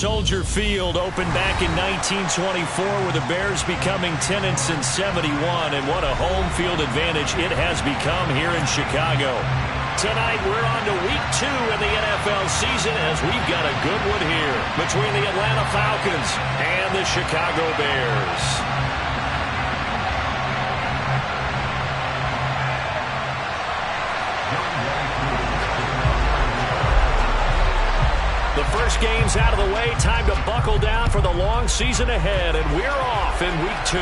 Soldier Field opened back in 1924 with the Bears becoming 10-71, and what a home field advantage it has become here in Chicago. Tonight we're on to week 2 in the NFL season as we've got a good one here between the Atlanta Falcons and the Chicago Bears. The first game's out of the way. Time to buckle down for the long season ahead, and we're off in week 2.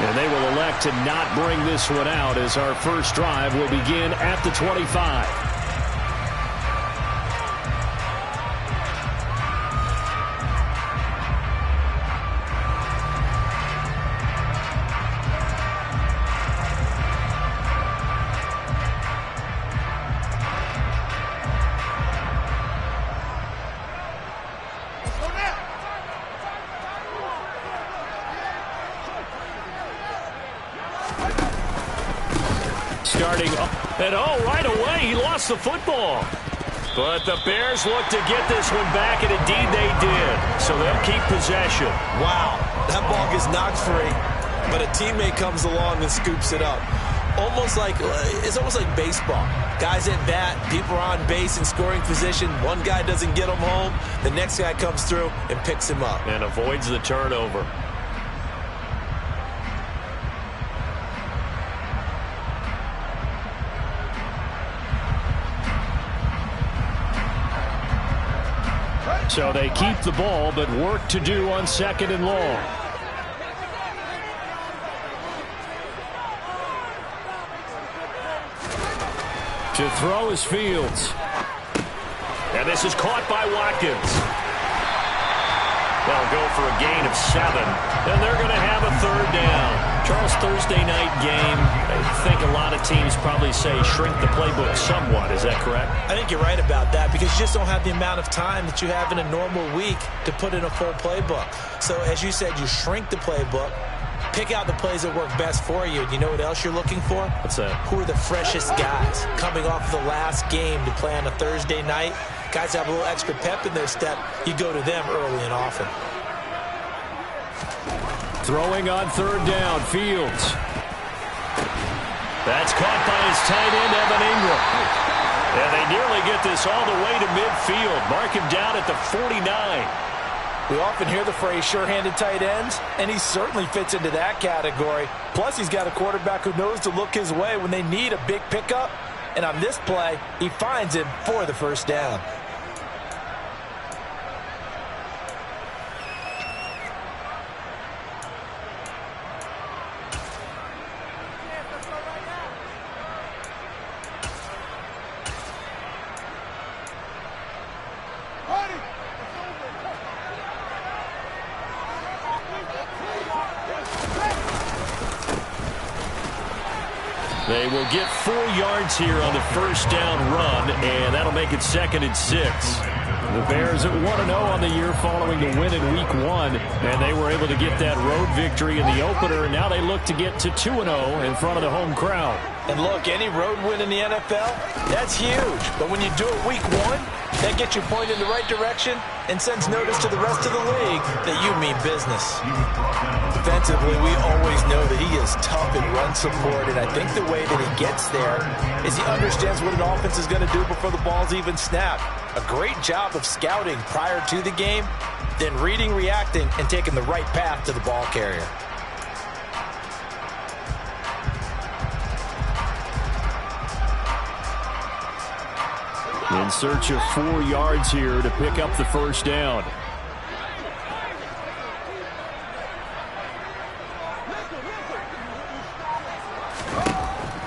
And they will elect to not bring this one out as our first drive will begin at the 25. Starting up, and right away, he lost the football. But the Bears look to get this one back, and indeed they did. So they'll keep possession. Wow, that ball gets knocked free, but a teammate comes along and scoops it up. It's almost like baseball. Guys at bat, people are on base in scoring position. One guy doesn't get him home. The next guy comes through and picks him up. And avoids the turnover. So they keep the ball, but work to do on 2nd and long. To throw is Fields. And this is caught by Watkins. They'll go for a gain of 7, and they're going to have a 3rd down. Charles, Thursday night game, I think a lot of teams probably say shrink the playbook somewhat. Is that correct? I think you're right about that because you just don't have the amount of time that you have in a normal week to put in a full playbook. So as you said, you shrink the playbook, pick out the plays that work best for you. You know what else you're looking for? What's that? Who are the freshest guys coming off the last game to play on a Thursday night? Guys have a little extra pep in their step. You go to them early and often. Throwing on 3rd down, Fields. That's caught by his tight end, Evan Ingram. And they nearly get this all the way to midfield. Mark him down at the 49. We often hear the phrase sure-handed tight ends, and he certainly fits into that category. Plus, he's got a quarterback who knows to look his way when they need a big pickup. And on this play, he finds him for the 1st down. They will get 4 yards here on the 1st down run, and that'll make it 2nd and 6. The Bears at 1-0 on the year following the win in week 1, and they were able to get that road victory in the opener, and now they look to get to 2-0 in front of the home crowd. And look, any road win in the NFL, that's huge. But when you do it week 1, that gets you pointed in the right direction and sends notice to the rest of the league that you mean business. Defensively, we always know that he is tough in run support, and I think the way that he gets there is he understands what an offense is going to do before the ball's even snapped. A great job of scouting prior to the game, then reading, reacting, and taking the right path to the ball carrier. In search of 4 yards here to pick up the 1st down.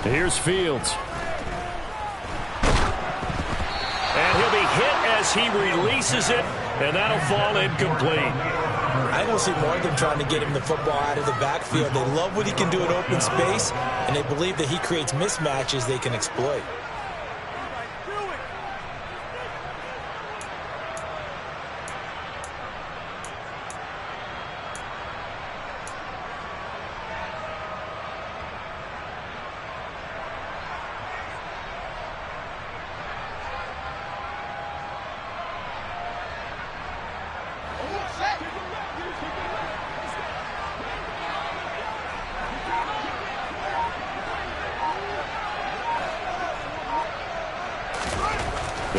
Here's Fields. And he'll be hit as he releases it, and that'll fall incomplete. I don't see more of them trying to get him the football out of the backfield. They love what he can do in open space, and they believe that he creates mismatches they can exploit.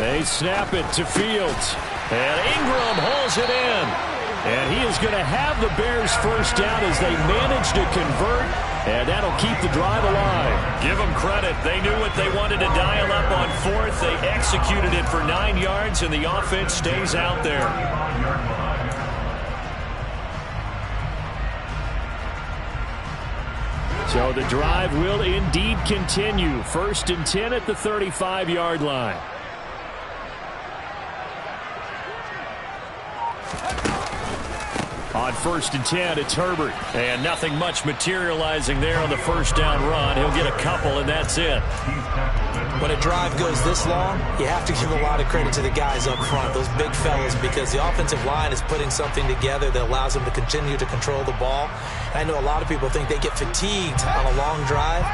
They snap it to Fields. And Ingram hauls it in. And he is going to have the Bears first down as they manage to convert. And that'll keep the drive alive. Give them credit. They knew what they wanted to dial up on fourth. They executed it for 9 yards, and the offense stays out there. So the drive will indeed continue. 1st and 10 at the 35-yard line. On 1st and 10, it's Herbert. And nothing much materializing there on the first down run. He'll get a couple, and that's it. When a drive goes this long, you have to give a lot of credit to the guys up front, those big fellas, because the offensive line is putting something together that allows them to continue to control the ball. I know a lot of people think they get fatigued on a long drive.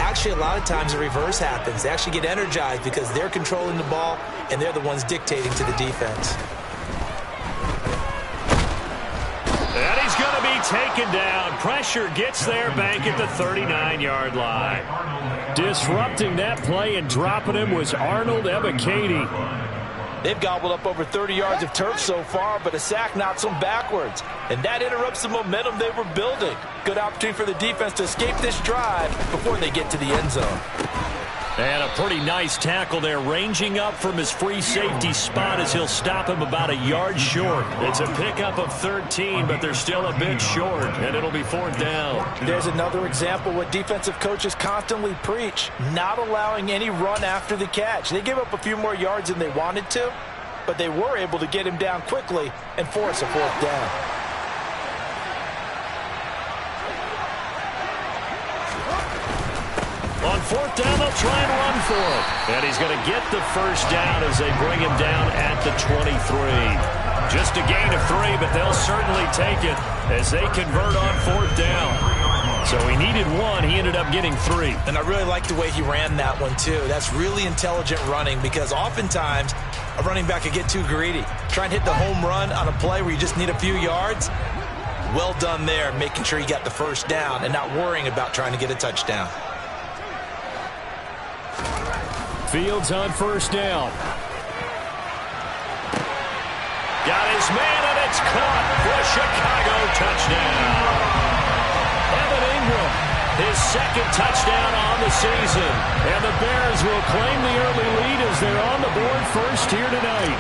Actually, a lot of times the reverse happens. They actually get energized because they're controlling the ball, and they're the ones dictating to the defense. And he's going to be taken down. Pressure gets there back at the 39-yard line. Disrupting that play and dropping him was Arnold Ebiketie. They've gobbled up over 30 yards of turf so far, but a sack knocks them backwards. And that interrupts the momentum they were building. Good opportunity for the defense to escape this drive before they get to the end zone. And a pretty nice tackle there, ranging up from his free safety spot as he'll stop him about a yard short. It's a pickup of 13, but they're still a bit short, and it'll be 4th down. There's another example what defensive coaches constantly preach, not allowing any run after the catch. They gave up a few more yards than they wanted to, but they were able to get him down quickly and force a 4th down. On 4th down, they'll try and run for it. And he's going to get the first down as they bring him down at the 23. Just a gain of 3, but they'll certainly take it as they convert on 4th down. So he needed 1. He ended up getting 3. And I really like the way he ran that one, too. That's really intelligent running because oftentimes a running back could get too greedy. Try and hit the home run on a play where you just need a few yards. Well done there, making sure he got the first down and not worrying about trying to get a touchdown. Fields on 1st down. Got his man, and it's caught for a Chicago touchdown. Evan Ingram, his 2nd touchdown on the season. And the Bears will claim the early lead as they're on the board first here tonight.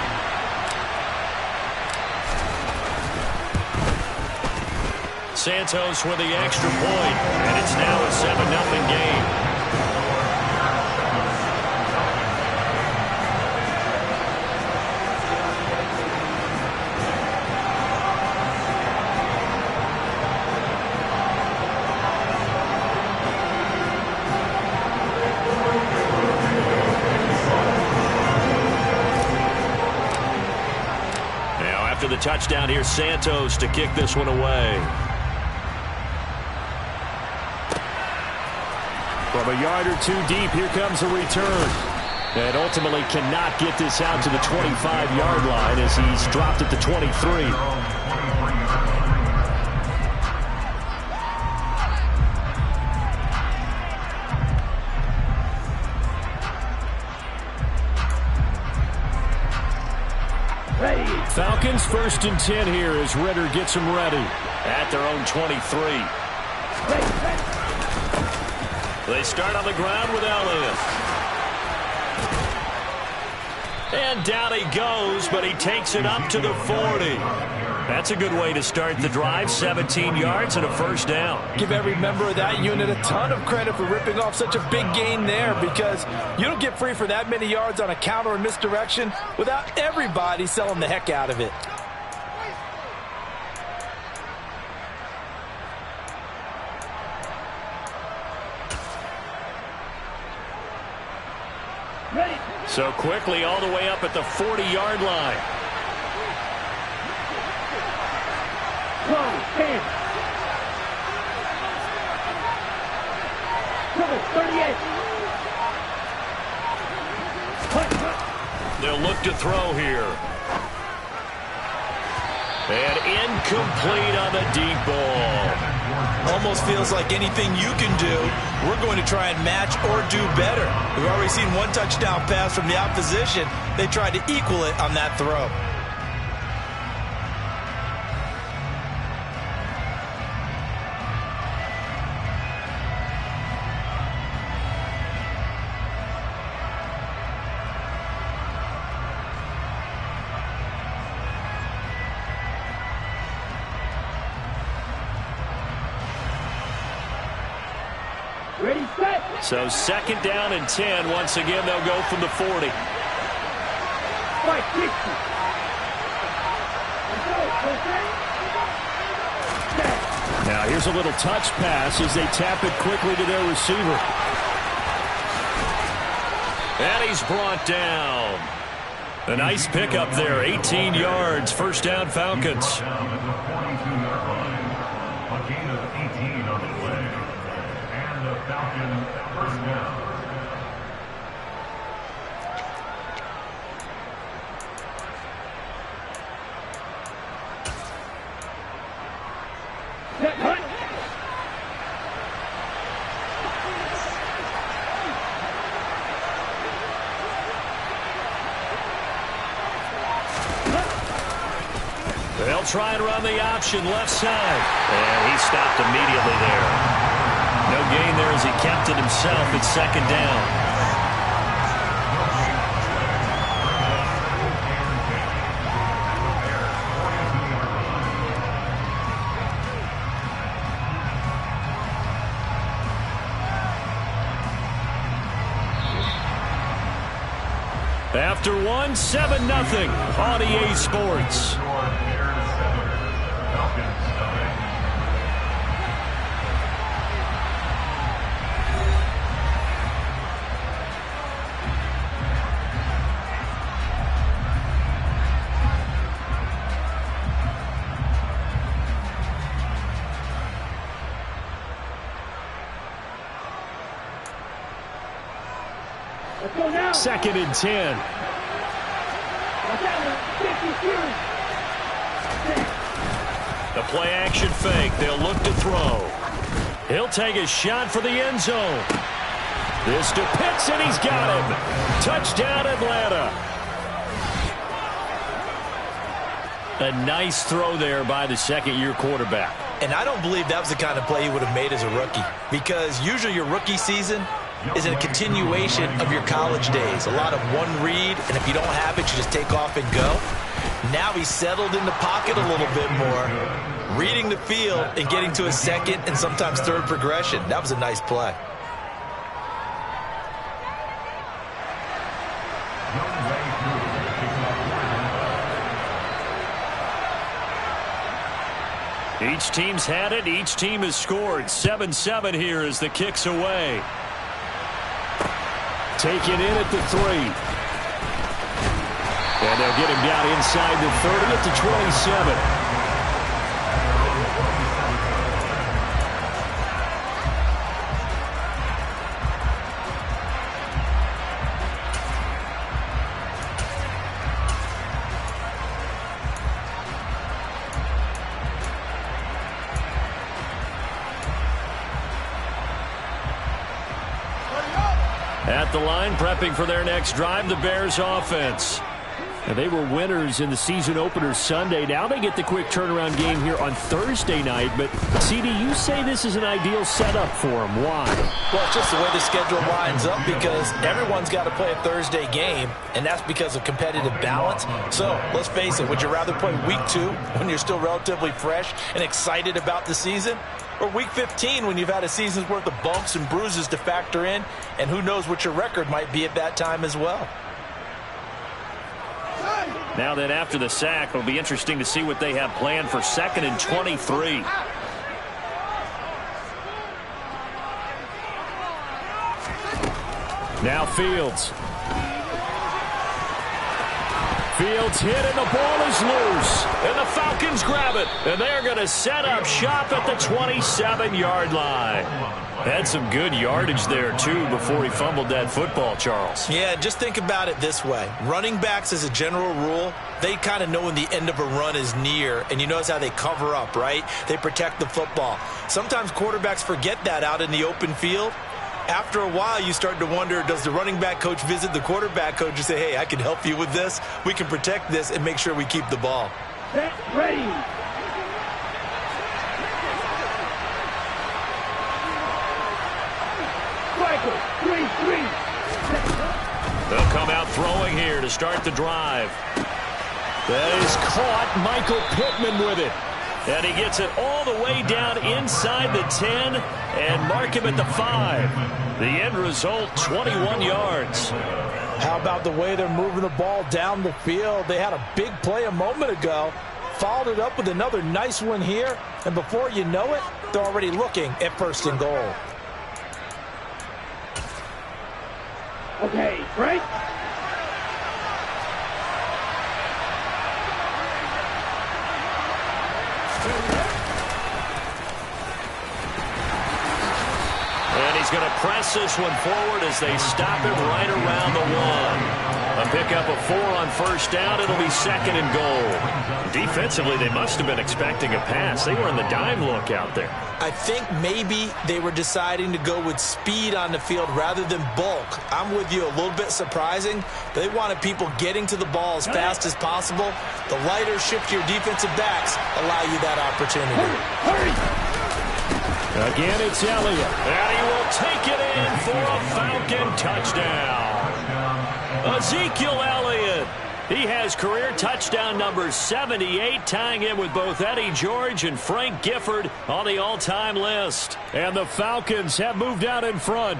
Santos with the extra point, and it's now a 7-0 game. The touchdown here, Santos to kick this one away. From a yard or 2 deep, here comes a return. And ultimately cannot get this out to the 25-yard line as he's dropped at the 23. Falcons 1st and 10 here as Ritter gets them ready at their own 23. They start on the ground with Elliott. And down he goes, but he takes it up to the 40. That's a good way to start the drive. 17 yards and a first down. Give every member of that unit a ton of credit for ripping off such a big gain there because you don't get free for that many yards on a counter or misdirection without everybody selling the heck out of it. So quickly all the way up at the 40-yard line. They'll look to throw here. And incomplete on the deep ball. Almost feels like anything you can do, we're going to try and match or do better. We've already seen one touchdown pass from the opposition. They tried to equal it on that throw. So 2nd down and 10. Once again, they'll go from the 40. Now here's a little touch pass as they tap it quickly to their receiver. And he's brought down. A nice pickup there, 18 yards, 1st down Falcons. They'll try and run the option left side. And he stopped immediately there. No gain there as he kept it himself. It's 2nd down. After 7-0 on EA Sports. Second and 10. The play action fake. They'll look to throw. He'll take a shot for the end zone. This to Pitts, and he's got him. Touchdown, Atlanta. A nice throw there by the second-year quarterback. And I don't believe that was the kind of play he would have made as a rookie, because usually your rookie season is a continuation of your college days. A lot of one read, and if you don't have it, you just take off and go. Now he's settled in the pocket a little bit more, reading the field and getting to a second and sometimes third progression. That was a nice play. Each team's had it. Each team has scored. 7-7 here as the kick's away. Taken in at the 3. And they'll get him down inside the 30 at the 27. At the line, prepping for their next drive, the Bears offense. And they were winners in the season opener Sunday. Now they get the quick turnaround game here on Thursday night. But, CD, you say this is an ideal setup for them. Why? Well, it's just the way the schedule lines up, because everyone's got to play a Thursday game, and that's because of competitive balance. So, let's face it, would you rather play week 2 when you're still relatively fresh and excited about the season? Or week 15 when you've had a season's worth of bumps and bruises to factor in, and who knows what your record might be at that time as well. Now then, after the sack, it'll be interesting to see what they have planned for 2nd and 23. Now Fields. Fields hit and the ball is loose. And the Falcons grab it. And they're going to set up shop at the 27-yard line. Had some good yardage there, too, before he fumbled that football, Charles. Yeah, just think about it this way. Running backs, as a general rule, they kind of know when the end of a run is near. And you notice how they cover up, right? They protect the football. Sometimes quarterbacks forget that out in the open field. After a while, you start to wonder, does the running back coach visit the quarterback coach and say, hey, I can help you with this. We can protect this and make sure we keep the ball. Set, ready. Michael, 3-3. They'll come out throwing here to start the drive. That is caught. Michael Pittman with it. And he gets it all the way down inside the 10 and mark him at the 5. The end result, 21 yards. How about the way they're moving the ball down the field? They had a big play a moment ago, followed it up with another nice one here, and before you know it, they're already looking at 1st and goal. Okay, break. And he's going to press this one forward as they stop him right around the 1. A pickup of 4 on 1st down. It'll be 2nd and goal. Defensively, they must have been expecting a pass. They were in the dime look out there. I think maybe they were deciding to go with speed on the field rather than bulk. I'm with you, a little bit surprising. They wanted people getting to the ball as fast as possible. The lighter, shiftier defensive backs allow you that opportunity. Hurry. Again, it's Elliott. And he will take it in for a Falcon touchdown. Ezekiel Elliott. He has career touchdown number 78, tying him with both Eddie George and Frank Gifford on the all-time list. And the Falcons have moved out in front.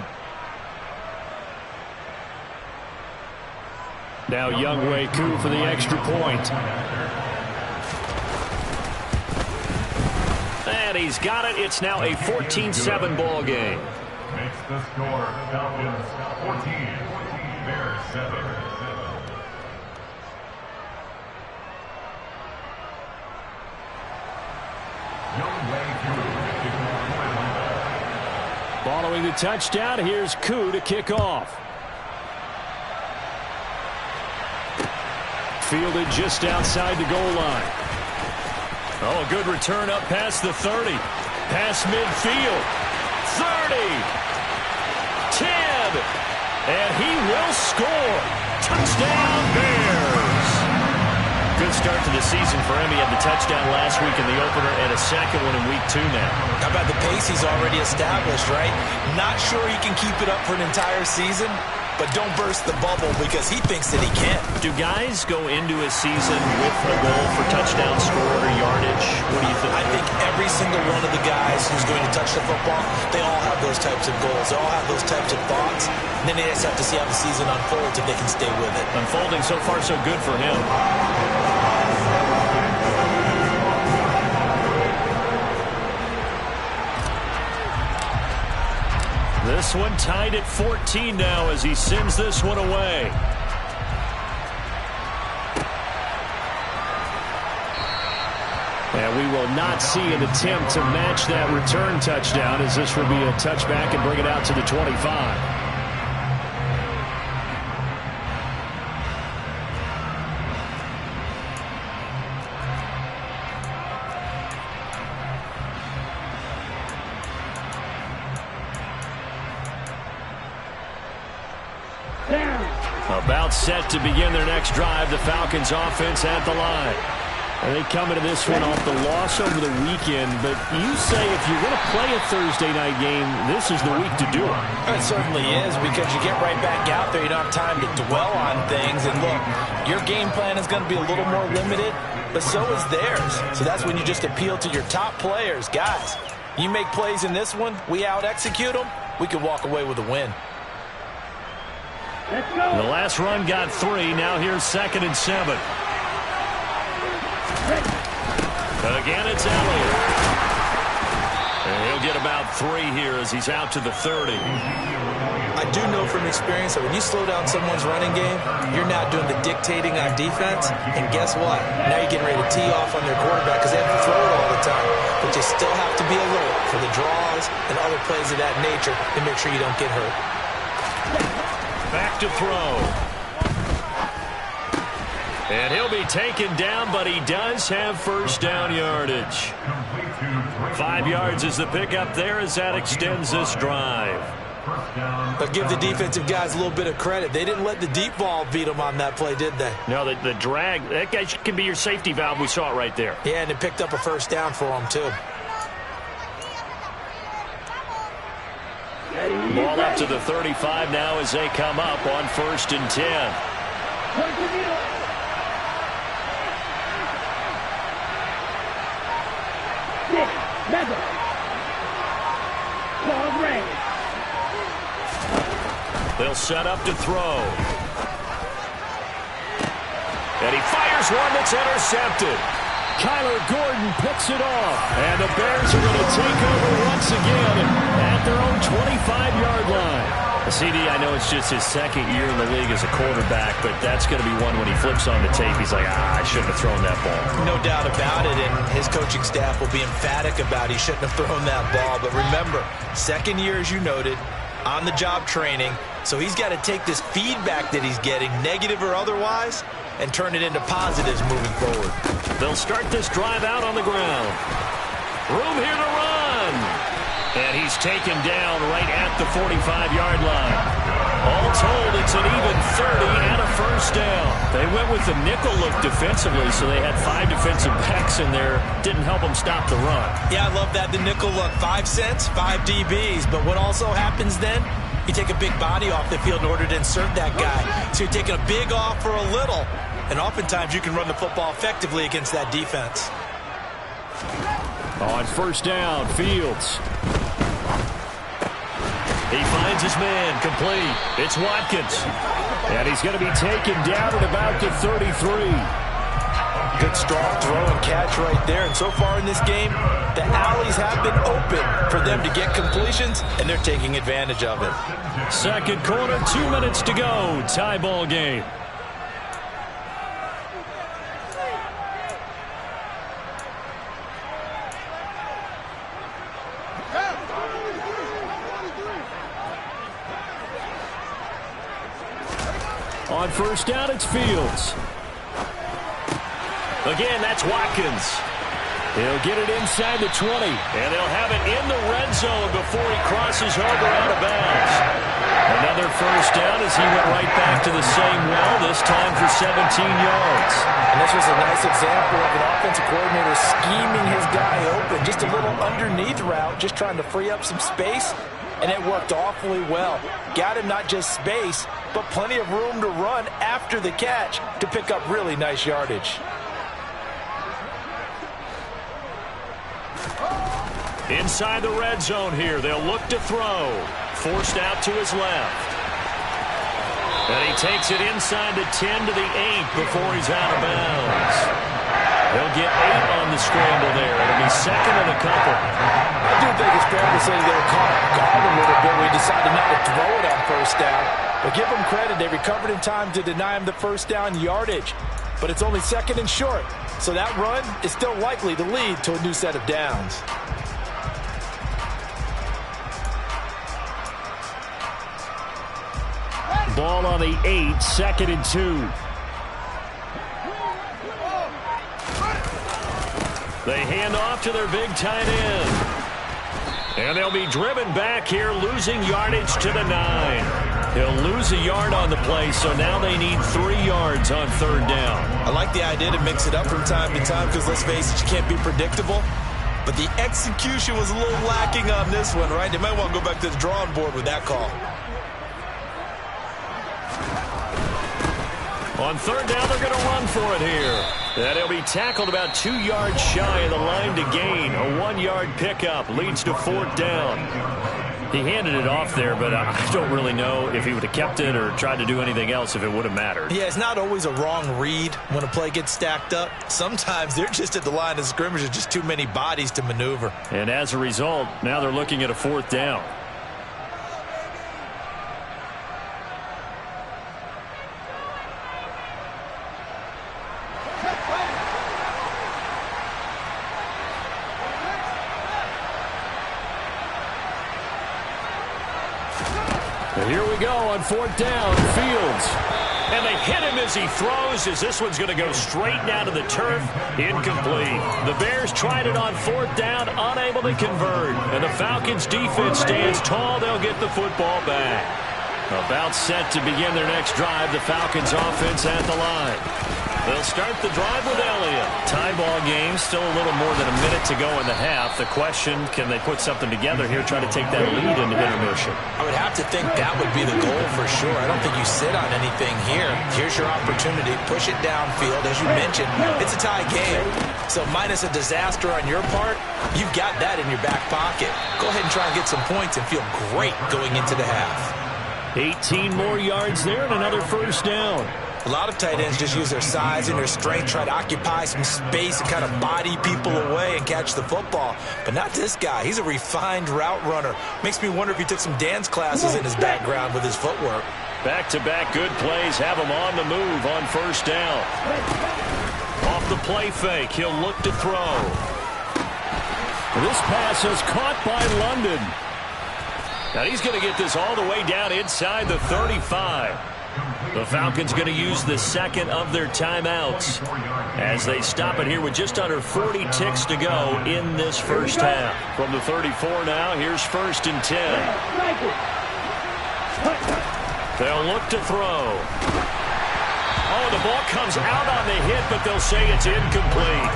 Now Younghoe Koo for the extra point. And he's got it. It's now a 14-7 ball game. Makes the score Falcons 14, Bears 7. Following the touchdown, here's Koo to kick off. Fielded just outside the goal line. Oh, a good return up past the 30. Past midfield. 30. 10. And he will score. Touchdown, Bears. Good start to the season for him. He had the touchdown last week in the opener and a second one in week 2 now. How about the pace he's already established, right? Not sure he can keep it up for an entire season, but don't burst the bubble because he thinks that he can. Do guys go into a season with a goal for touchdown scored or yardage? What do you think? I think every single one of the guys who's going to touch the football, they all have those types of goals. They all have those types of thoughts. And then they just have to see how the season unfolds if they can stay with it. Unfolding so far so good for him. This one tied at 14 now as he sends this one away. And we will not see an attempt to match that return touchdown as this will be a touchback and bring it out to the 25. About set to begin their next drive. The Falcons offense at the line. And they come into this one off the loss over the weekend. But you say if you're going to play a Thursday night game, this is the week to do it. It certainly is, because you get right back out there. You don't have time to dwell on things. And look, your game plan is going to be a little more limited, but so is theirs. So that's when you just appeal to your top players. Guys, you make plays in this one, we out-execute them, we can walk away with a win. Let's go. The last run got 3. Now here's 2nd and 7. Again, it's Elliott. And he'll get about 3 here as he's out to the 30. I do know from experience that when you slow down someone's running game, you're now doing the dictating on defense. And guess what? Now you're getting ready to tee off on their quarterback because they have to throw it all the time. But you still have to be alert for the draws and other plays of that nature to make sure you don't get hurt. Back to throw. And he'll be taken down, but he does have first down yardage. 5 yards is the pickup there as that extends this drive. But give the defensive guys a little bit of credit. They didn't let the deep ball beat them on that play, did they? No, the drag, that guy can be your safety valve. We saw it right there. Yeah, and it picked up a first down for them, too. Ball up to the 35 now as they come up on 1st and 10. They'll set up to throw. And he fires one that's intercepted. Kyler Gordon picks it off. And the Bears are going to take over once again at their own 25-yard line. CD, I know it's just his second year in the league as a quarterback, but that's going to be one when he flips on the tape. He's like, I shouldn't have thrown that ball. No doubt about it, and his coaching staff will be emphatic about he shouldn't have thrown that ball. But remember, second year, as you noted, on-the-job training, so he's got to take this feedback that he's getting, negative or otherwise, and turn it into positives moving forward. They'll start this drive out on the ground. Room here to run. And he's taken down right at the 45-yard line. All told, it's an even 30 and a first down. They went with the nickel look defensively, so they had 5 defensive backs in there. Didn't help them stop the run. Yeah, I love that, the nickel look. 5 cents, 5 DBs. But what also happens then, you take a big body off the field in order to insert that guy. So you're taking a big off for a little. And oftentimes you can run the football effectively against that defense. On first down, Fields. He finds his man, complete. It's Watkins. And he's going to be taken down at about the 33. Good strong throw and catch right there. And so far in this game, the alleys have been open for them to get completions, and they're taking advantage of it. Second quarter, 2 minutes to go. Tie ball game. On first down, it's Fields. Again, that's Watkins. He'll get it inside the 20, and they'll have it in the red zone before he crosses over out of bounds. Another first down as he went right back to the same well, this time for 17 yards. And this was a nice example of an offensive coordinator scheming his guy open. Just a little underneath route, just trying to free up some space, and it worked awfully well. Got him not just space, but plenty of room to run after the catch to pick up really nice yardage. Inside the red zone here, they'll look to throw. Forced out to his left. And he takes it inside the 10 to the 8 before he's out of bounds. They'll get 8 on the scramble there. It'll be second and a couple. I do think it's fair to say they were caught off guard a little bit. We decided not to throw it on first down. But give them credit. They recovered in time to deny him the first down yardage. But it's only second and short. So that run is still likely to lead to a new set of downs. Ball on the 8, second and 2. They hand off to their big tight end. And they'll be driven back here, losing yardage to the 9. He'll lose a yard on the play, so now they need 3 yards on third down. I like the idea to mix it up from time to time because, let's face it, you can't be predictable. But the execution was a little lacking on this one, right? They might want to go back to the drawing board with that call. On third down, they're going to run for it here. And he'll be tackled about 2 yards shy of the line to gain. A 1-yard pickup leads to fourth down. He handed it off there, but I don't really know if he would have kept it or tried to do anything else if it would have mattered. Yeah, it's not always a wrong read when a play gets stacked up. Sometimes they're just at the line of scrimmage. There's just too many bodies to maneuver. And as a result, now they're looking at a fourth down. Here we go on 4th down. Fields. And they hit him as he throws, as this one's going to go straight down to the turf. Incomplete. The Bears tried it on 4th down, unable to convert. And the Falcons' defense stands tall. They'll get the football back. About set to begin their next drive. The Falcons' offense at the line. They'll start the drive with Elliott. Tie ball game, still a little more than a minute to go in the half. The question, can they put something together here, try to take that lead into intermission? I would have to think that would be the goal for sure. I don't think you sit on anything here. Here's your opportunity. Push it downfield. As you mentioned, it's a tie game. So minus a disaster on your part, you've got that in your back pocket. Go ahead and try and get some points and feel great going into the half. 18 more yards there and another 1st down. A lot of tight ends just use their size and their strength, try to occupy some space and kind of body people away and catch the football. But not this guy. He's a refined route runner. Makes me wonder if he took some dance classes in his background with his footwork. Back-to-back good plays have him on the move on 1st down. Off the play fake, he'll look to throw. This pass is caught by London. Now he's going to get this all the way down inside the 35. The Falcons going to use the second of their timeouts as they stop it here with just under 40 ticks to go in this first half. From the 34 now, here's 1st and 10. They'll look to throw. Oh, the ball comes out on the hit, but they'll say it's incomplete.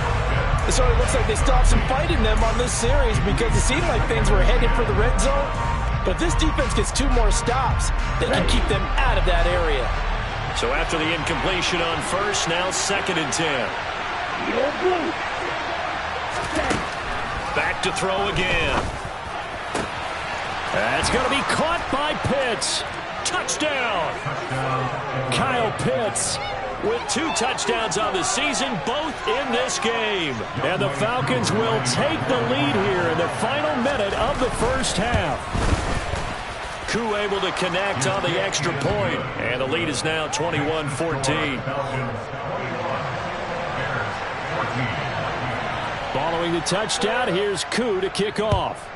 It sort of looks like they stopped some fight in them on this series because it seemed like things were headed for the red zone. But if this defense gets 2 more stops, they can keep them out of that area. So after the incompletion on 1st, now 2nd and 10. Back to throw again. That's going to be caught by Pitts. Touchdown. Kyle Pitts with 2 touchdowns on the season, both in this game. And the Falcons will take the lead here in the final minute of the first half. Koo able to connect on the extra point. And the lead is now 21-14. Following the touchdown, here's Koo to kick off.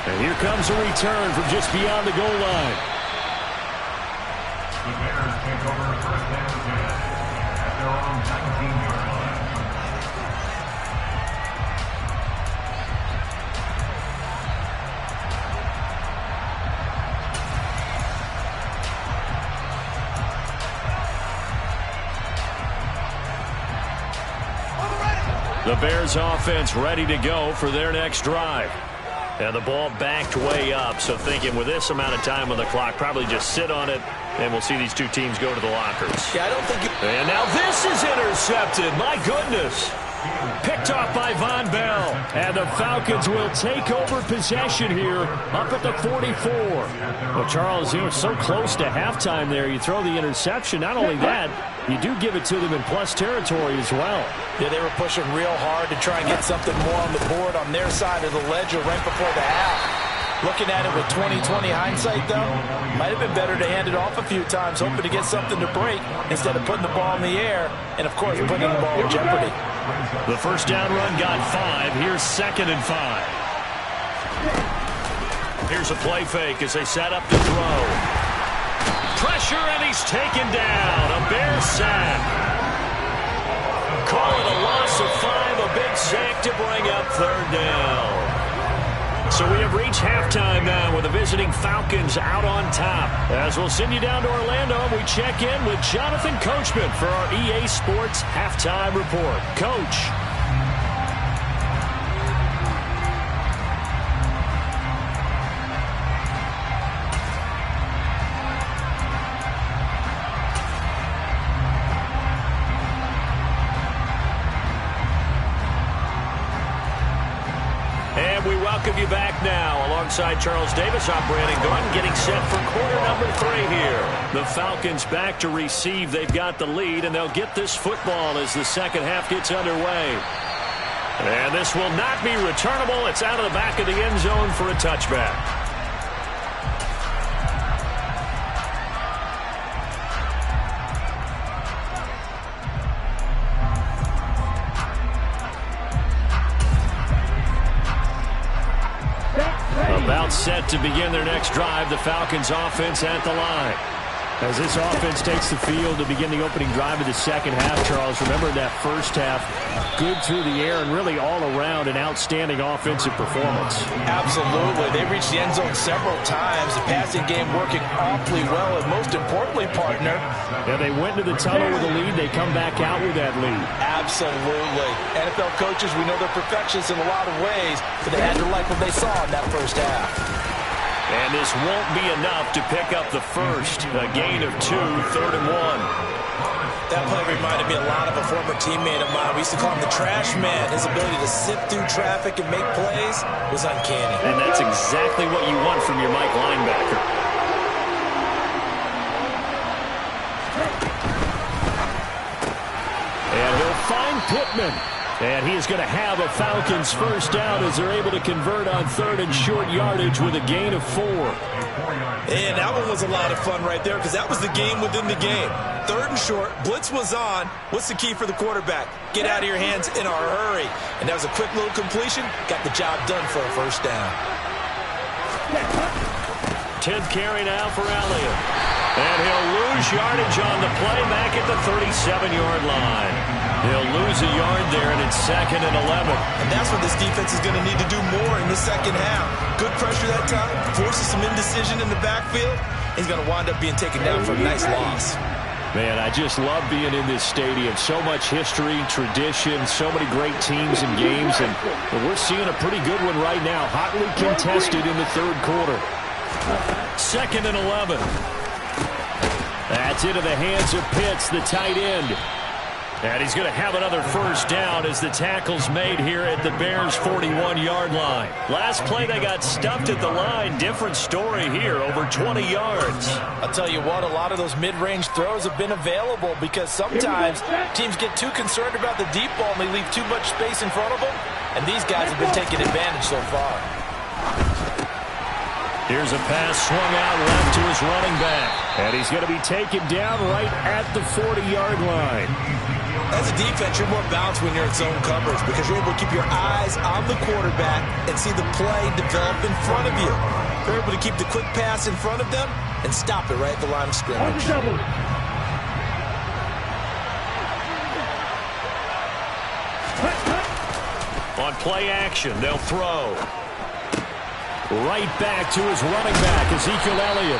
And here comes a return from just beyond the goal line. The Bears take over 1st and 10 at their own 19-yard line. The Bears offense ready to go for their next drive. And the ball backed way up, so thinking with this amount of time on the clock, probably just sit on it, and we'll see these 2 teams go to the lockers. Yeah, I don't think And now this is intercepted. My goodness. Picked off by Von Bell. And the Falcons will take over possession here up at the 44. Well, Charles, you know, so close to halftime there. You throw the interception. Not only that, you do give it to them in plus territory as well. Yeah, they were pushing real hard to try and get something more on the board on their side of the ledger right before the half. Looking at it with 20/20 hindsight, though, might have been better to hand it off a few times, hoping to get something to break instead of putting the ball in the air and, of course, putting the ball in jeopardy. The first down run got 5. Here's 2nd and 5. Here's a play fake as they set up to throw. Pressure, and he's taken down. A Bear sack. Call it a loss of 5. A big sack to bring up 3rd down. So we have reached halftime now with the visiting Falcons out on top. As we'll send you down to Orlando, we check in with Jonathan Coachman for our EA Sports Halftime Report. Coach. We welcome you back now alongside Charles Davis. I'm Brandon Gordon getting set for quarter number 3 here. The Falcons back to receive. They've got the lead, and they'll get this football as the second half gets underway. And this will not be returnable. It's out of the back of the end zone for a touchback. Back set to begin their next drive. The Falcons offense at the line. As this offense takes the field to begin the opening drive of the second half, Charles, remember that first half, good through the air and really all around an outstanding offensive performance. Absolutely. They reached the end zone several times. The passing game working awfully well, and most importantly, partner. Yeah, they went to the tunnel with a lead. They come back out with that lead. Absolutely. NFL coaches, we know they're perfectionists in a lot of ways, but they had to like what they saw in that first half. And this won't be enough to pick up the first. A gain of 2, 3rd and 1. That play reminded me a lot of a former teammate of mine. We used to call him the trash man. His ability to sift through traffic and make plays was uncanny. And that's exactly what you want from your Mike linebacker. And he'll find Pittman. And he is going to have a Falcons first down as they're able to convert on 3rd and short yardage with a gain of 4. And that one was a lot of fun right there because that was the game within the game. 3rd and short, blitz was on. What's the key for the quarterback? Get out of your hands in a hurry. And that was a quick little completion. Got the job done for a first down. 10th carry now for Elliott. And he'll lose yardage on the play back at the 37-yard line. He'll lose a yard there, and it's 2nd and 11. And that's what this defense is going to need to do more in the second half. Good pressure that time, forces some indecision in the backfield. He's going to wind up being taken down for a nice loss. Man, I just love being in this stadium. So much history, tradition, so many great teams and games, and we're seeing a pretty good one right now. Hotly contested in the 3rd quarter. 2nd and 11. That's into the hands of Pitts, the tight end. And he's going to have another first down as the tackle's made here at the Bears' 41-yard line. Last play, they got stuffed at the line. Different story here, over 20 yards. I'll tell you what, a lot of those mid-range throws have been available because sometimes teams get too concerned about the deep ball and they leave too much space in front of them. And these guys have been taking advantage so far. Here's a pass swung out left to his running back. And he's going to be taken down right at the 40-yard line. As a defense, you're more balanced when you're in zone coverage because you're able to keep your eyes on the quarterback and see the play develop in front of you. You're able to keep the quick pass in front of them and stop it right at the line of scrimmage. On play action, they'll throw. Right back to his running back, Ezekiel Elliott.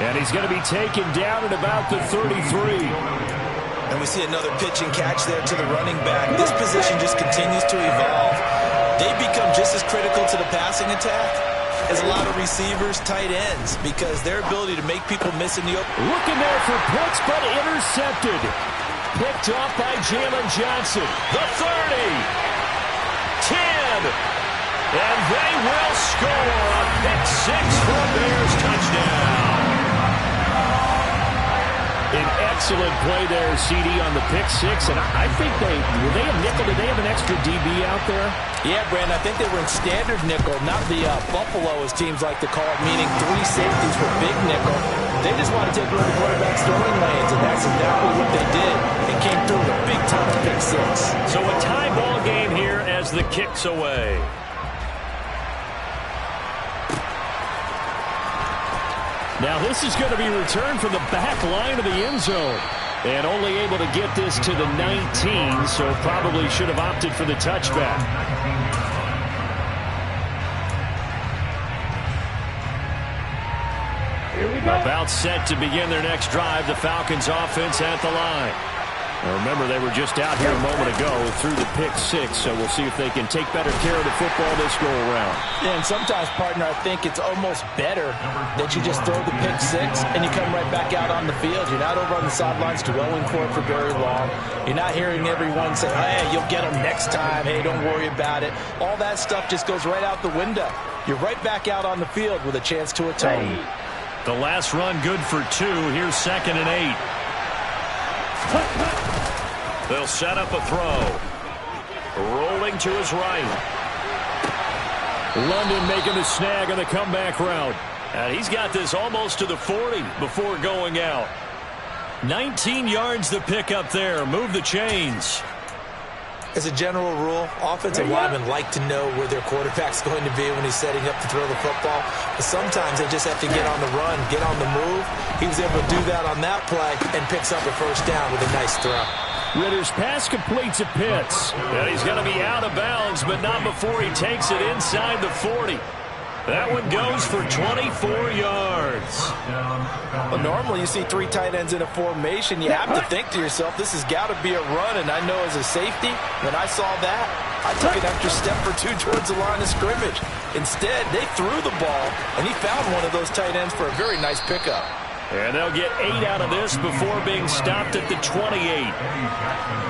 And he's going to be taken down at about the 33. And we see another pitch and catch there to the running back. This position just continues to evolve. They become just as critical to the passing attack as a lot of receivers, tight ends, because their ability to make people miss in the open. Looking there for Pitts, but intercepted. Picked off by Jalen Johnson. The 30. 10. And they will score a pick six for a Bears touchdown. An excellent play there, CD, on the pick six. And I think were they a nickel? Did they have an extra DB out there? Yeah, Brandon, I think they were in standard nickel, not the Buffalo, as teams like to call it, meaning 3 safeties for big nickel. They just want to take away the quarterback's throwing lanes, and that's exactly what they did. It came through with a big-time pick six. So a tie ball game here as the kick's away. Now this is going to be returned from the back line of the end zone. And only able to get this to the 19, so probably should have opted for the touchback. About set to begin their next drive, the Falcons offense at the line. Now remember, they were just out here a moment ago through the pick six, so we'll see if they can take better care of the football this go around. Yeah, and sometimes, partner, I think it's almost better that you just throw the pick six and you come right back out on the field. You're not over on the sidelines dwelling for it for very long. You're not hearing everyone say, hey, you'll get them next time. Hey, don't worry about it. All that stuff just goes right out the window. You're right back out on the field with a chance to atone. The last run good for 2. Here's 2nd and 8. They'll set up a throw. Rolling to his right. London making the snag on the comeback route. And he's got this almost to the 40 before going out. 19 yards the pick up there. Move the chains. As a general rule, offensive linemen like to know where their quarterback's going to be when he's setting up to throw the football. But sometimes they just have to get on the run, get on the move. He was able to do that on that play and picks up a first down with a nice throw. Ritter's pass completes at Pitts. And he's going to be out of bounds, but not before he takes it inside the 40. That one goes for 24 yards. Well, normally you see 3 tight ends in a formation. You have to think to yourself, this has got to be a run. And I know as a safety, when I saw that, I took an extra step or 2 towards the line of scrimmage. Instead, they threw the ball, and he found one of those tight ends for a very nice pickup. And they'll get 8 out of this before being stopped at the 28.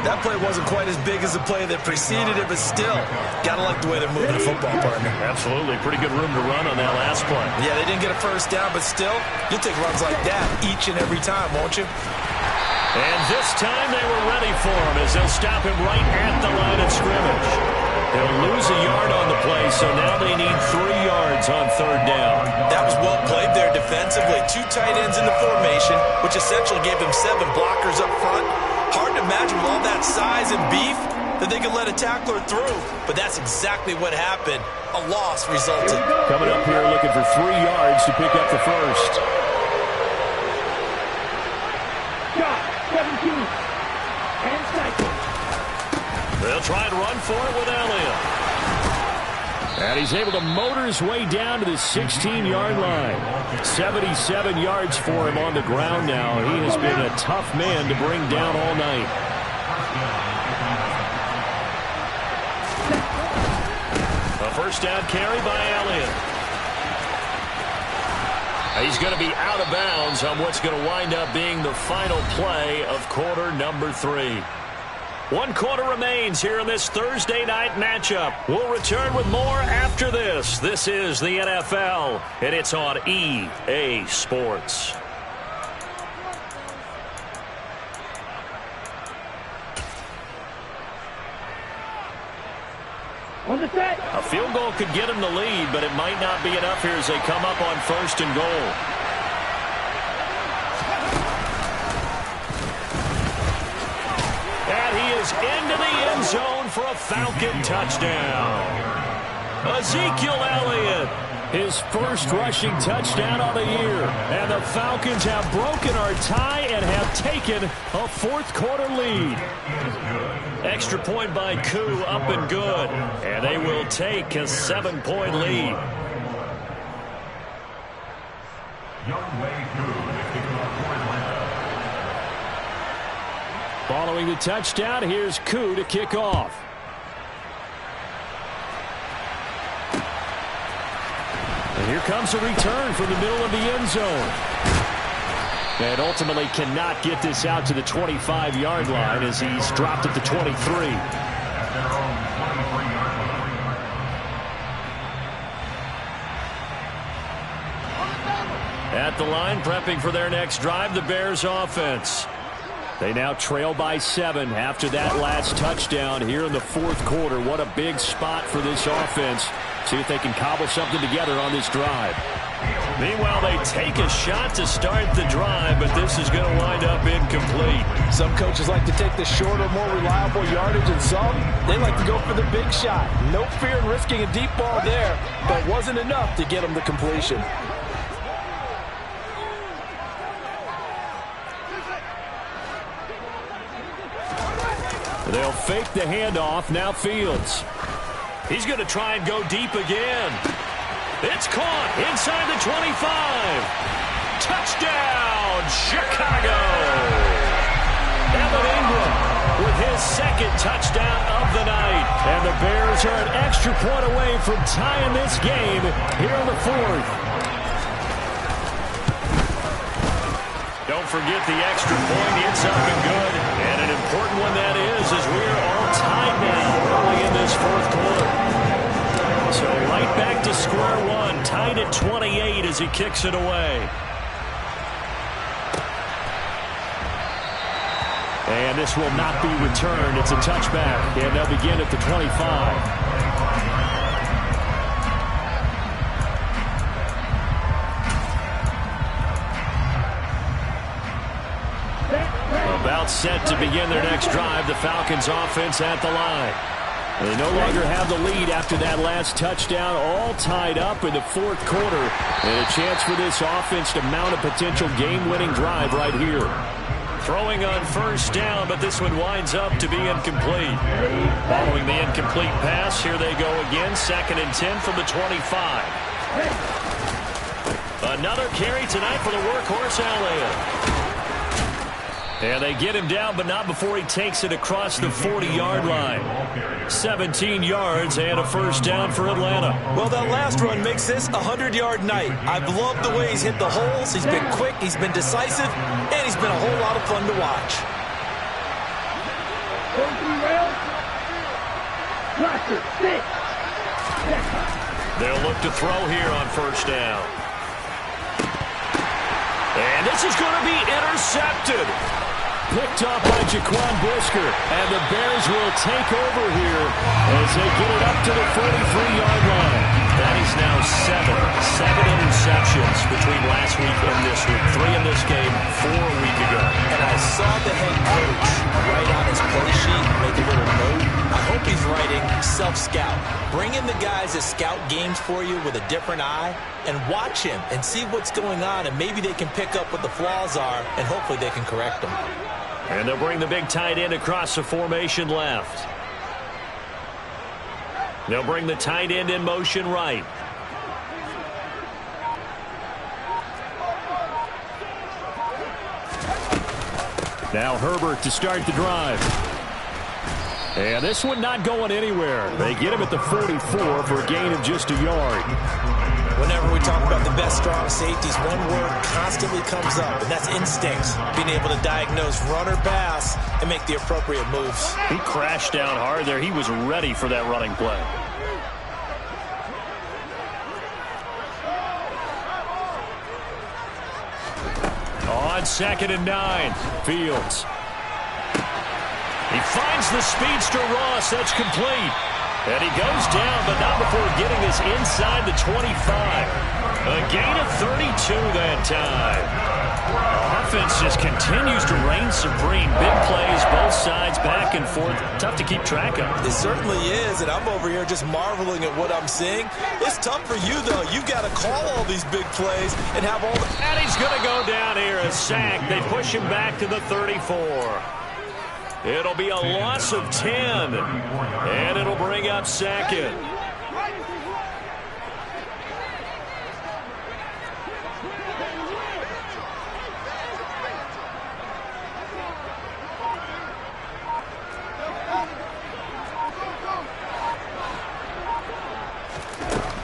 That play wasn't quite as big as the play that preceded it, but still, gotta like the way they're moving the football, partner. Absolutely. Pretty good room to run on that last play. Yeah, they didn't get a first down, but still, you'll take runs like that each and every time, won't you? And this time they were ready for him as they'll stop him right at the line of scrimmage. They'll lose a yard on the play, so now they need 3 yards on 3rd down. That was well played there defensively. 2 tight ends in the formation, which essentially gave them 7 blockers up front. Hard to imagine with all that size and beef that they could let a tackler through. But that's exactly what happened. A loss resulted. Coming up here looking for 3 yards to pick up the first. Shot, 17. And cycle. They'll try and run for it with Elliott. And he's able to motor his way down to the 16-yard line. 77 yards for him on the ground now. He has been a tough man to bring down all night. A first down carry by Elliott. He's going to be out of bounds on what's going to wind up being the final play of quarter number 3. 1 quarter remains here in this Thursday night matchup. We'll return with more after this. This is the NFL, and it's on EA Sports. On the set. A field goal could get them the lead, but it might not be enough here as they come up on 1st and goal. Into the end zone for a Falcon touchdown. Ezekiel Elliott, his first rushing touchdown of the year. And the Falcons have broken our tie and have taken a 4th quarter lead. Extra point by Koo, up and good. And they will take a 7-point lead. Following the touchdown, here's Koo to kick off. And here comes a return from the middle of the end zone. And ultimately cannot get this out to the 25-yard line as he's dropped at the 23. At the line, prepping for their next drive, the Bears offense. They now trail by 7 after that last touchdown here in the 4th quarter. What a big spot for this offense. See if they can cobble something together on this drive. Meanwhile, they take a shot to start the drive, but this is going to wind up incomplete. Some coaches like to take the shorter, more reliable yardage, and some, they like to go for the big shot. No fear in risking a deep ball there, but wasn't enough to get them the completion. They'll fake the handoff. Now Fields. He's going to try and go deep again. It's caught inside the 25. Touchdown, Chicago. Evan Ingram with his 2nd touchdown of the night. And the Bears are an extra point away from tying this game here in the 4th. Don't forget the extra point. It's up and good. And an important one that is, as we're all tied now early in this 4th quarter. So right back to square one, tied at 28 as he kicks it away. And this will not be returned. It's a touchback, and they'll begin at the 25. About About set to begin their next drive. The Falcons offense at the line. They no longer have the lead after that last touchdown, all tied up in the fourth quarter. And a chance for this offense to mount a potential game-winning drive right here. Throwing on first down, but this one winds up to be incomplete. Following the incomplete pass, here they go again. 2nd and 10 from the 25. Another carry tonight for the workhorse Elliott. And they get him down, but not before he takes it across the 40-yard line. 17 yards and a first down for Atlanta. Well, that last run makes this a 100-yard night. I've loved the way he's hit the holes. He's been quick, he's been decisive, and he's been a whole lot of fun to watch. They'll look to throw here on first down. And this is going to be intercepted. Picked off by Jaquan Brisker, and the Bears will take over here as they get it up to the 43-yard line. That is now 7 interceptions between last week and this week. 3 in this game, 4 a week ago. And I saw the head coach write on his play sheet, make a little note. I hope he's writing self-scout. Bring in the guys that scout games for you with a different eye and watch him and see what's going on, and maybe they can pick up what the flaws are, and hopefully they can correct them. And they'll bring the big tight end across the formation left. They'll bring the tight end in motion right. Now Herbert to start the drive. And this one not going anywhere. They get him at the 44 for a gain of just a yard. Whenever we talk about the best strong safeties, one word constantly comes up, and that's instincts. Being able to diagnose run or pass and make the appropriate moves. He crashed down hard there. He was ready for that running play. On 2nd and 9, Fields. He finds the speedster Ross. That's complete. And he goes down, but not before getting this inside the 25. A gain of 32 that time. Offense just continues to reign supreme. Big plays, both sides, back and forth. Tough to keep track of. It certainly is, and I'm over here just marveling at what I'm seeing. It's tough for you, though. You've got to call all these big plays and have all the... And he's going to go down here, a sack. They push him back to the 34. It'll be a loss of 10, and it'll bring up 2nd.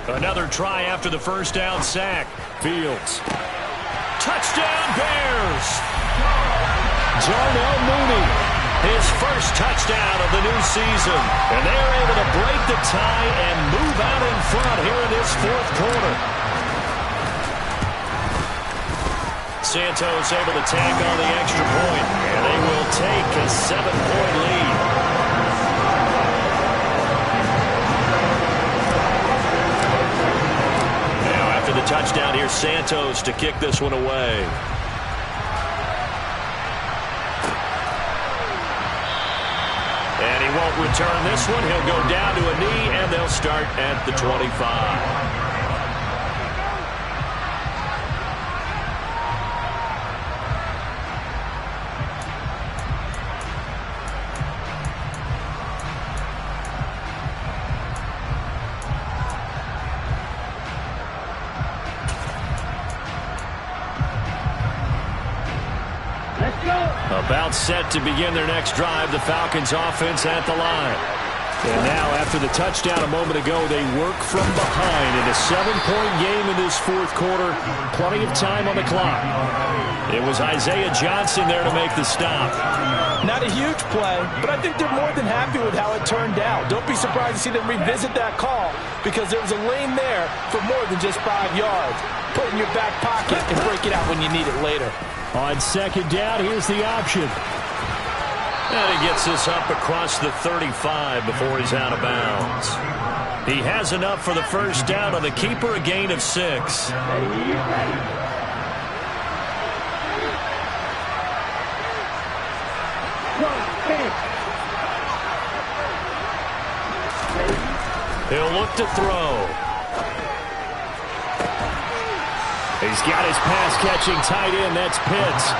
Another try after the first down sack. Fields. Touchdown Bears! Darnell Mooney. His first touchdown of the new season. And they're able to break the tie and move out in front here in this fourth quarter. Santos able to tack on the extra point. And they will take a 7-point lead. Now after the touchdown, here's Santos to kick this one away. And he won't return this one. He'll go down to a knee, and they'll start at the 25. About set to begin their next drive, the Falcons offense at the line. And now after the touchdown a moment ago, they work from behind in a 7-point game in this fourth quarter. Plenty of time on the clock. It was Isaiah Johnson there to make the stop. Not a huge play, but I think they're more than happy with how it turned out. Don't be surprised to see them revisit that call because there was a lane there for more than just 5 yards. Put it in your back pocket and break it out when you need it later. On second down, here's the option. And he gets this up across the 35 before he's out of bounds. He has enough for the first down on the keeper, a gain of 6. He'll look to throw. He's got his pass-catching tight end. That's Pitts.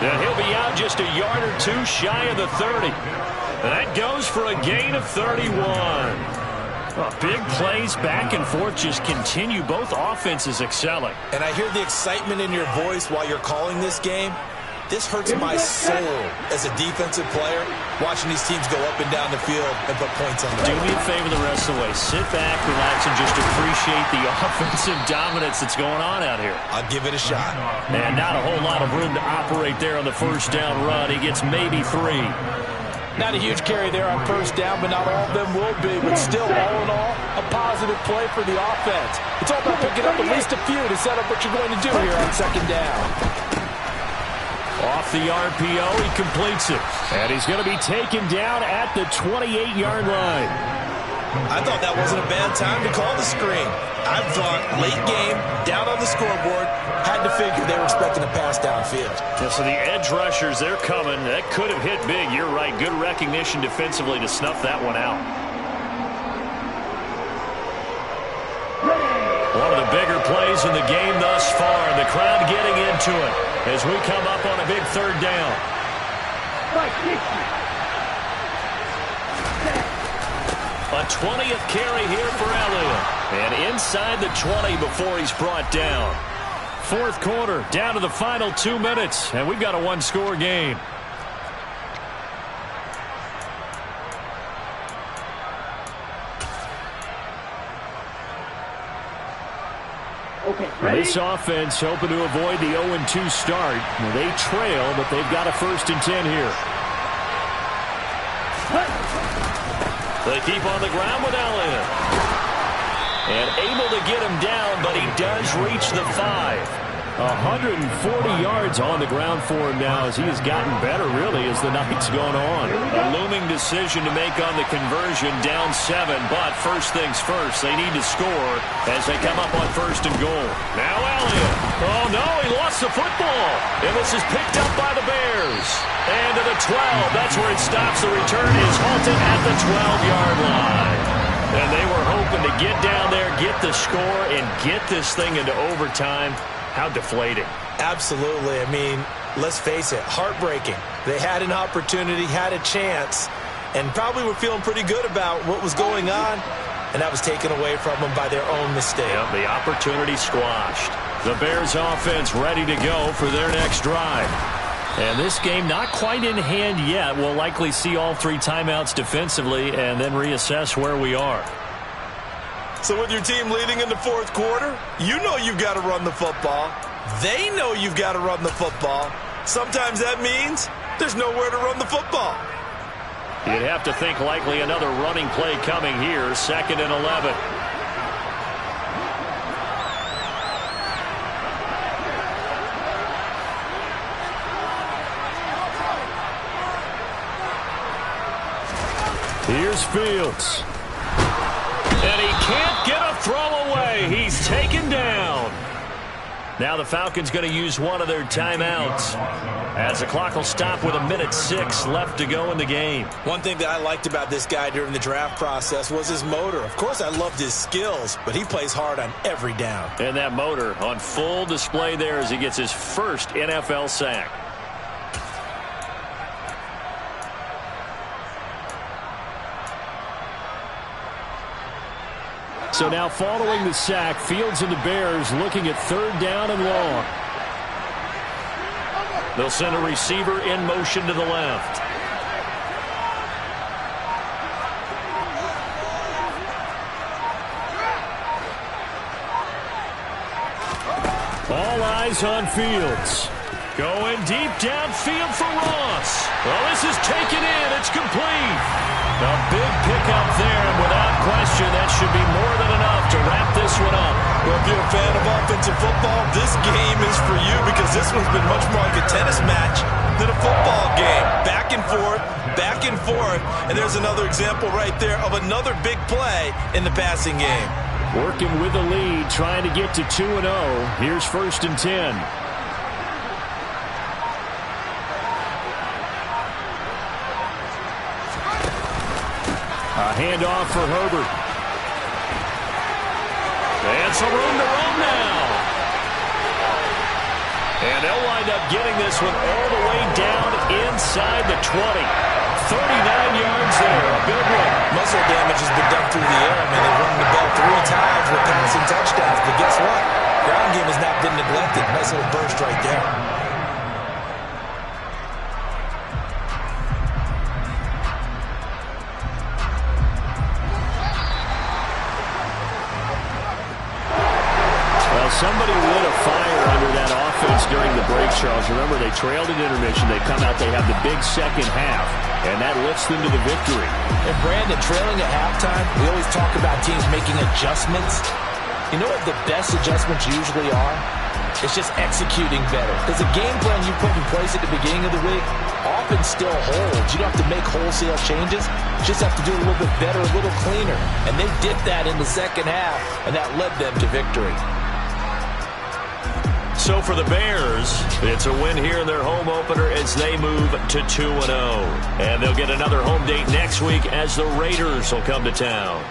And he'll be out just a yard or two shy of the 30. That goes for a gain of 31. Big plays back and forth just continue. Both offenses excelling. And I hear the excitement in your voice while you're calling this game. This hurts my soul as a defensive player, watching these teams go up and down the field and put points on the board. Do me a favor the rest of the way. Sit back, relax, and just appreciate the offensive dominance that's going on out here. I'll give it a shot. And not a whole lot of room to operate there on the first down run. He gets maybe 3. Not a huge carry there on first down, but not all of them will be. But still, all in all, a positive play for the offense. It's all about picking up at least a few to set up what you're going to do here on second down. Off the RPO, he completes it. And he's going to be taken down at the 28-yard line. I thought that wasn't a bad time to call the screen. I thought late game, down on the scoreboard, had to figure they were expecting a pass downfield. Yeah, so the edge rushers, they're coming. That could have hit big. You're right. Good recognition defensively to snuff that one out. One of the bigger plays in the game thus far. The crowd getting into it as we come up on a big third down. A 20th carry here for Elliott. And inside the 20 before he's brought down. Fourth quarter, down to the final 2 minutes. And we've got a one-score game. This offense hoping to avoid the 0-2 start. They trail, but they've got a 1st and 10 here. They keep on the ground with Elliott. And able to get him down, but he does reach the 5. 140 yards on the ground for him now as he has gotten better, really, as the night's gone on. A looming decision to make on the conversion, down 7. But first things first, they need to score as they come up on 1st and goal. Now Elliott. Oh, no, he lost the football. And this is picked up by the Bears. And to the 12. That's where it stops. The return is halted at the 12-yard line. And they were hoping to get down there, get the score, and get this thing into overtime. How deflating. Absolutely. I mean, let's face it, heartbreaking. They had an opportunity, had a chance, and probably were feeling pretty good about what was going on, and that was taken away from them by their own mistake. Yep, the opportunity squashed. The Bears offense ready to go for their next drive. And this game not quite in hand yet. We'll likely see all 3 timeouts defensively and then reassess where we are. So with your team leading in the fourth quarter, you know you've got to run the football. They know you've got to run the football. Sometimes that means there's nowhere to run the football. You'd have to think likely another running play coming here, 2nd and 11. Here's Fields. And he can't get a throw away. He's taken down. Now the Falcons going to use one of their timeouts as the clock will stop with 1:06 left to go in the game. One thing that I liked about this guy during the draft process was his motor. Of course, I loved his skills, but he plays hard on every down. And that motor on full display there as he gets his first NFL sack. So now following the sack, Fields and the Bears looking at 3rd down and long. They'll send a receiver in motion to the left. All eyes on Fields. Going deep downfield for Ross. Well, this is taken in. It's complete. A big pickup there, and without question, that should be more than enough to wrap this one up. Well, if you're a fan of offensive football, this game is for you because this one's been much more like a tennis match than a football game. Back and forth, and there's another example right there of another big play in the passing game. Working with the lead, trying to get to 2-0. Here's 1st and 10. A handoff for Herbert. And some room to run now. And they'll wind up getting this one all the way down inside the 20. 39 yards there. A big one. Muscle damage has been done through the air. I mean, they've run the ball 3 times with passing touchdowns. But guess what? Ground game has not been neglected. Nice little burst right there. Somebody lit a fire under that offense during the break, Charles. Remember, they trailed at intermission. They come out, they have the big second half, and that lifts them to the victory. And Brandon, trailing at halftime, we always talk about teams making adjustments. You know what the best adjustments usually are? It's just executing better. Because the game plan you put in place at the beginning of the week often still holds. You don't have to make wholesale changes. You just have to do it a little bit better, a little cleaner. And they did that in the second half, and that led them to victory. So for the Bears, it's a win here in their home opener as they move to 2-0. And they'll get another home date next week as the Raiders will come to town.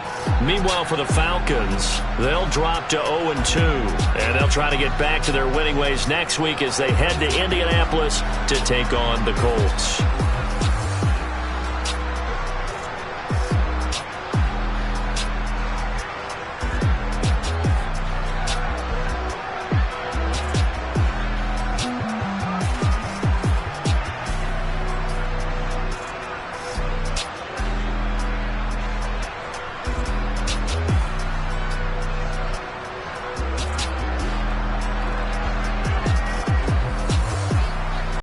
Meanwhile, for the Falcons, they'll drop to 0-2. And they'll try to get back to their winning ways next week as they head to Indianapolis to take on the Colts.